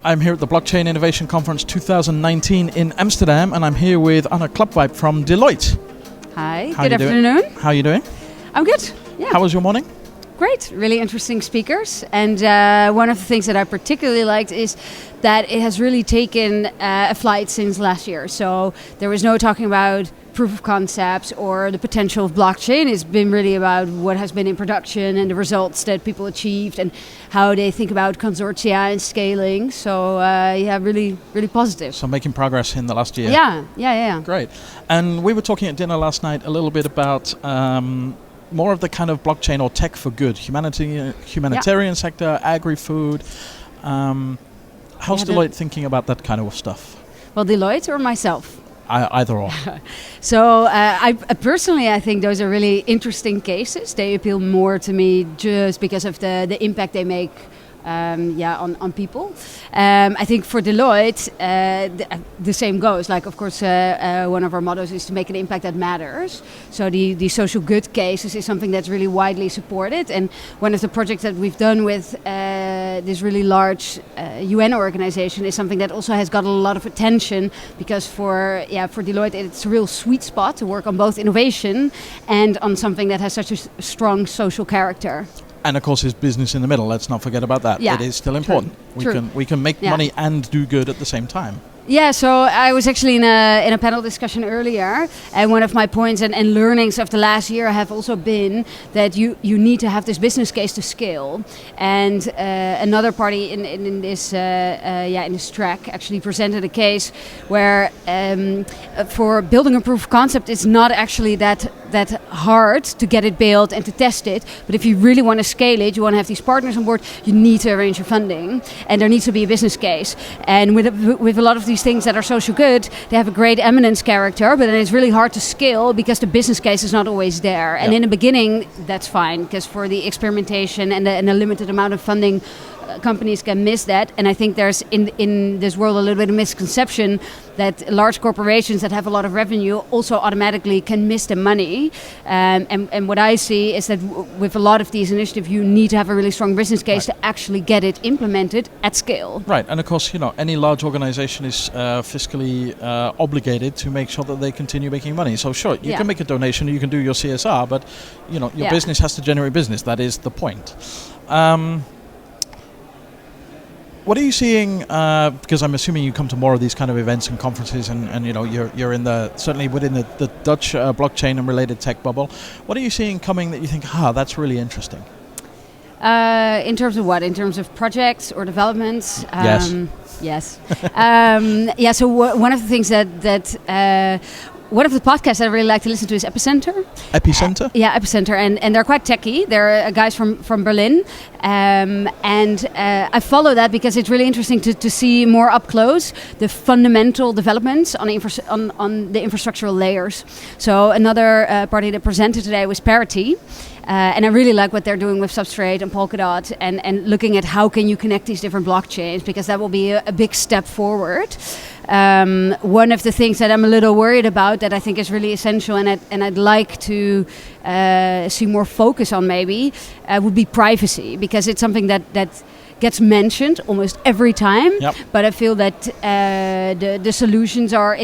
I'm here at the Blockchain Innovation Conference 2019 in Amsterdam, and I'm here with Klapwijk from Deloitte. Hi, good afternoon. How are you doing? I'm good, yeah. How was your morning? Great, really interesting speakers. And one of the things that I particularly liked is that it has really taken a flight since last year. So there was no talking about proof of concepts or the potential of blockchain. It's been really about what has been in production and the results that people achieved and how they think about consortia and scaling. So really positive. So making progress in the last year. Yeah. Great. And we were talking at dinner last night a little bit about more of the kind of blockchain or tech for good, humanitarian sector, agri-food. How's Deloitte thinking about that kind of stuff? Well, Deloitte or myself? Either or. So I personally, I think those are really interesting cases. They appeal more to me just because of the impact they make on people. I think for Deloitte, the same goes. Like, of course, one of our mottos is to make an impact that matters. So the social good cases is something that's really widely supported. And one of the projects that we've done with this really large UN organization is something that also has got a lot of attention because for Deloitte, it's a real sweet spot to work on both innovation and on something that has such a strong social character. And of course, it's business in the middle. Let's not forget about that. Yeah, it is still important. True. We can make money and do good at the same time. Yeah, so I was actually in a panel discussion earlier, and one of my points and learnings of the last year have also been that you need to have this business case to scale. And another party in this track actually presented a case where for building a proof of concept, it's not actually that hard to get it built and to test it. But if you really want to scale it, you want to have these partners on board, you need to arrange your funding, and there needs to be a business case. And with a lot of these things that are social good, they have a great eminence character, but then it's really hard to scale because the business case is not always there. And in the beginning, that's fine, because for the experimentation and the limited amount of funding, companies can miss that. And I think there's in this world a little bit of misconception that large corporations that have a lot of revenue also automatically can miss the money. And what I see is that with a lot of these initiatives, you need to have a really strong business case to actually get it implemented at scale. Right, and of course, any large organization is fiscally obligated to make sure that they continue making money. So sure, you can make a donation, you can do your CSR, but your business has to generate business. That is the point. What are you seeing? Because I'm assuming you come to more of these kind of events and conferences, and you're in certainly within the Dutch blockchain and related tech bubble. What are you seeing coming that you think, that's really interesting? In terms of what? In terms of projects or developments? Yes. So one of the things that one of the podcasts I really like to listen to is Epicenter. Epicenter? Yeah, Epicenter, and they're quite techy. They're guys from Berlin, and I follow that because it's really interesting to see more up close the fundamental developments on the infrastructural layers. So another party that presented today was Parity. And I really like what they're doing with Substrate and Polkadot and looking at how can you connect these different blockchains, because that will be a big step forward. One of the things that I'm a little worried about that I think is really essential and I'd like to see more focus on maybe would be privacy, because it's something that gets mentioned almost every time. Yep. But I feel that the solutions are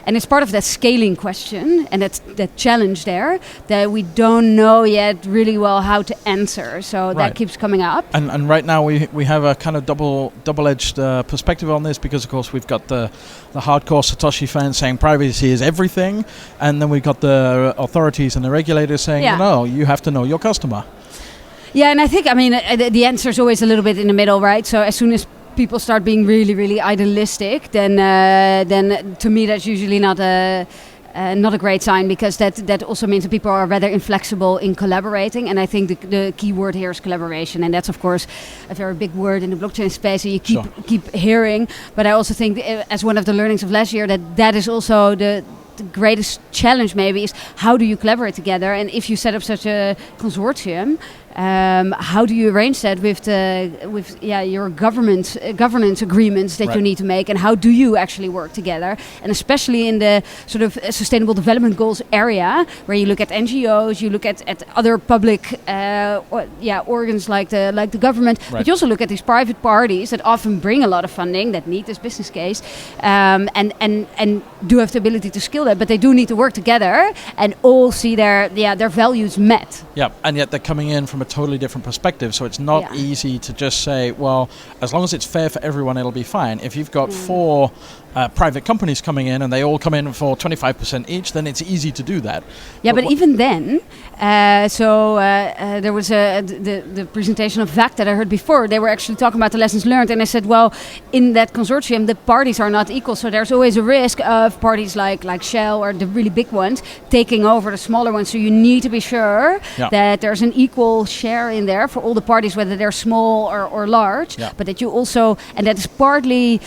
and it's part of that scaling question and that challenge there that we don't know yet really well how to answer. So that keeps coming up. And right now we have a kind of double-edged perspective on this, because of course we've got the hardcore Satoshi fans saying privacy is everything, and then we've got the authorities and the regulators saying, no, you have to know your customer. Yeah, and I think, the answer is always a little bit in the middle, right? So as soon as people start being really, really idealistic, then to me that's usually not a great sign, because that also means that people are rather inflexible in collaborating. And I think the key word here is collaboration, and that's of course a very big word in the blockchain space that you keep hearing. But I also think, as one of the learnings of last year, that is also the greatest challenge maybe, is how do you collaborate together? And if you set up such a consortium, how do you arrange that with your governance agreements that you need to make, and how do you actually work together? And especially in the sort of sustainable development goals area, where you look at NGOs, you look at other public organs like the government, but you also look at these private parties that often bring a lot of funding, that need this business case, and do have the ability to scale that, but they do need to work together and all see their values met. Yeah, and yet they're coming in from a totally different perspective, so it's not easy to just say, well, as long as it's fair for everyone, it'll be fine. If you've got four private companies coming in and they all come in for 25% each, then it's easy to do that. Yeah, but even then, there was the presentation of VAC that I heard before. They were actually talking about the lessons learned, and they said, well, in that consortium, the parties are not equal, so there's always a risk of parties like Shell or the really big ones taking over the smaller ones. So you need to be sure that there's an equal share in there for all the parties, whether they're small or large, but that you also, and that is partly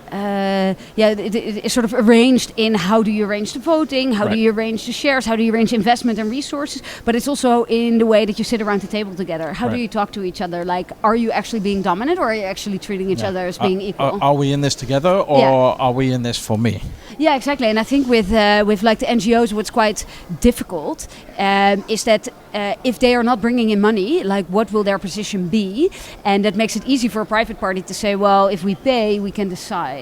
it is sort of arranged in how do you arrange the voting, how do you arrange the shares, how do you arrange investment and resources, but it's also in the way that you sit around the table together. How do you talk to each other? Like, are you actually being dominant, or are you actually treating each other as being equal? Are we in this together, or are we in this for me? Yeah, exactly. And I think with like the NGOs, what's quite difficult is that if they are not bringing in money, like what will their position be? And that makes it easy for a private party to say, well, if we pay, we can decide.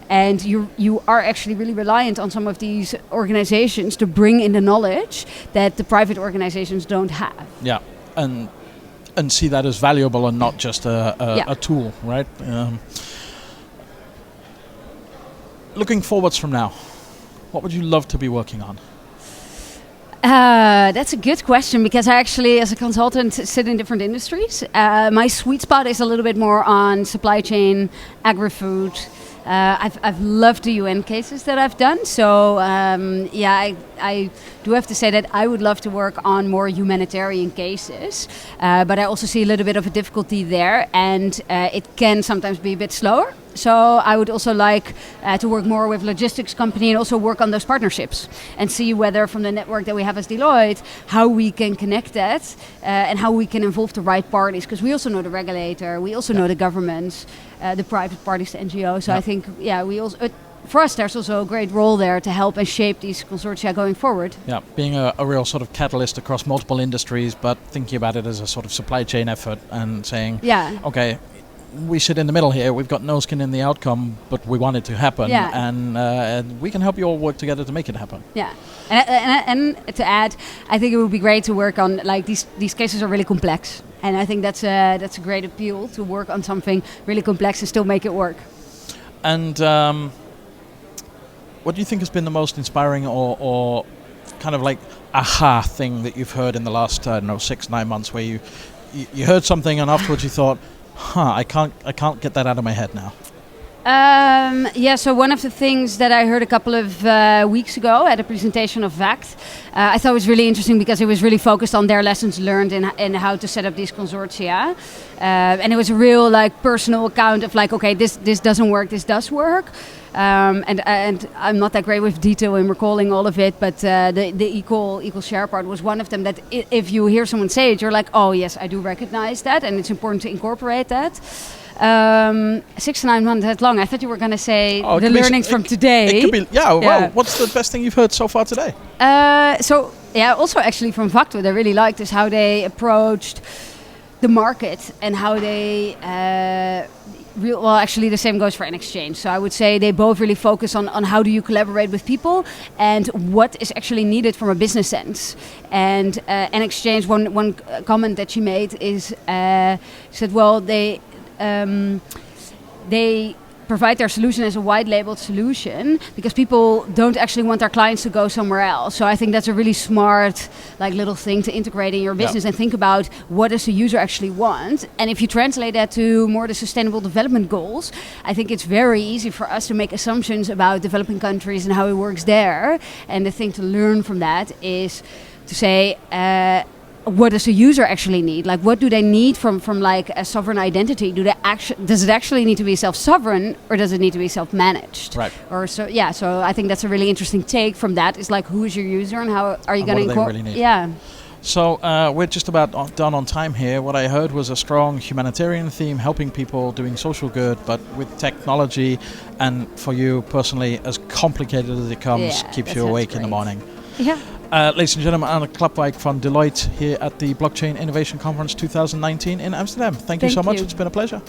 And you are actually really reliant on some of these organizations to bring in the knowledge that the private organizations don't have. Yeah, and see that as valuable and not just a tool, right? Looking forwards from now, what would you love to be working on? That's a good question, because I actually, as a consultant, sit in different industries. My sweet spot is a little bit more on supply chain, agri-food. I've loved the UN cases that I've done. So I do have to say that I would love to work on more humanitarian cases. But I also see a little bit of a difficulty there, and it can sometimes be a bit slower. So I would also like to work more with logistics company and also work on those partnerships and see whether from the network that we have as Deloitte, how we can connect that and how we can involve the right parties. Because we also know the regulator, we also know the governments, the private parties, the NGOs. So I think, we also... for us, there's also a great role there to help and shape these consortia going forward. Yeah, being a real sort of catalyst across multiple industries, but thinking about it as a sort of supply chain effort and saying, okay, we sit in the middle here, we've got no skin in the outcome, but we want it to happen, and we can help you all work together to make it happen. Yeah, and to add, I think it would be great to work on, like, these cases are really complex, and I think that's a great appeal, to work on something really complex and still make it work. And what do you think has been the most inspiring or kind of like aha thing that you've heard in the last 6-9 months, where you heard something and afterwards you thought, I can't get that out of my head now? So one of the things that I heard a couple of weeks ago at a presentation of VACT, I thought was really interesting, because it was really focused on their lessons learned in how to set up these consortia. And it was a real, like, personal account of, like, okay, this doesn't work, this does work. And I'm not that great with detail in recalling all of it, but the equal share part was one of them, that if you hear someone say it, you're like, oh yes, I do recognize that, and it's important to incorporate that. 6 to 9 months, that's long. I thought you were going to say the learnings from today. It could be, well, what's the best thing you've heard so far today? Also actually from VACT, what I really liked is how they approached the market and how they... actually the same goes for N-Exchange. So I would say they both really focus on how do you collaborate with people and what is actually needed from a business sense. And N-Exchange, one comment that she made is, said, well, they provide their solution as a white labeled solution because people don't actually want their clients to go somewhere else. So I think that's a really smart, like, little thing to integrate in your business and think about what does the user actually want. And if you translate that to more the sustainable development goals, I think it's very easy for us to make assumptions about developing countries and how it works there. And the thing to learn from that is to say, what does the user actually need? Like, what do they need from like a sovereign identity? Does it actually need to be self-sovereign, or does it need to be self-managed? Right. Or so I think that's a really interesting take from that. Is like, who is your user and how are you going to incorporate? Really need? Yeah. So we're just about done on time here. What I heard was a strong humanitarian theme, helping people, doing social good, but with technology, and for you personally, as complicated as it comes, keeps you awake in the morning. Yeah. Ladies and gentlemen, Anne Klapwijk from Deloitte here at the Blockchain Innovation Conference 2019 in Amsterdam. Thank you so much. It's been a pleasure.